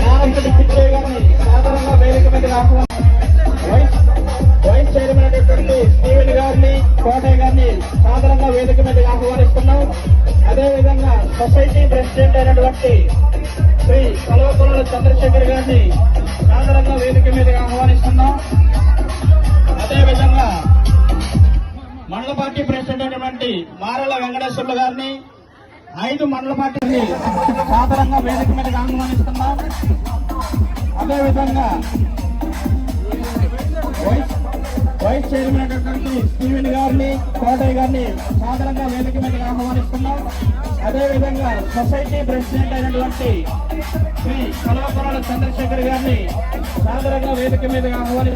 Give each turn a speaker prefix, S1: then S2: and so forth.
S1: నారపతి పిచ్చయ్య గారిని సాధారణంగా వేదిక మీదకి వైస్ చైర్మన్ అయినటువంటి స్టీవెన్ గారిని, కోటయ్య గారిని సాధారణంగా వేదిక మీదకి ఆహ్వానిస్తున్నాం. అదేవిధంగా సొసైటీ ప్రెసిడెంట్ అయినటువంటి శ్రీ కల్వకుర్ల చంద్రశేఖర్ గారిని సాధారణంగా వేదిక మీదకి ఆహ్వానిస్తున్నాం. అదేవిధంగా మండల పార్టీ ప్రెసిడెంట్ అయినటువంటి మారెల వెంకటేశ్వర్లు గారిని, 5 మండల పార్టీని సాధారణంగా వేదిక మీదకి ఆహ్వానిస్తున్నాం. అదేవిధంగా వైస్ చైర్మన్ అయినటువంటి స్టీవెన్ గారిని, కోటయ్య గారిని సాధారణంగా వేదిక మీదకి ఆహ్వానిస్తున్నాం. అదేవిధంగా సొసైటీ ప్రెసిడెంట్ అయినటువంటి శ్రీ కల్వకుర్ల చంద్రశేఖర్ గారిని సాధారణంగా వేదిక మీదకి ఆహ్వానిస్తున్నాం.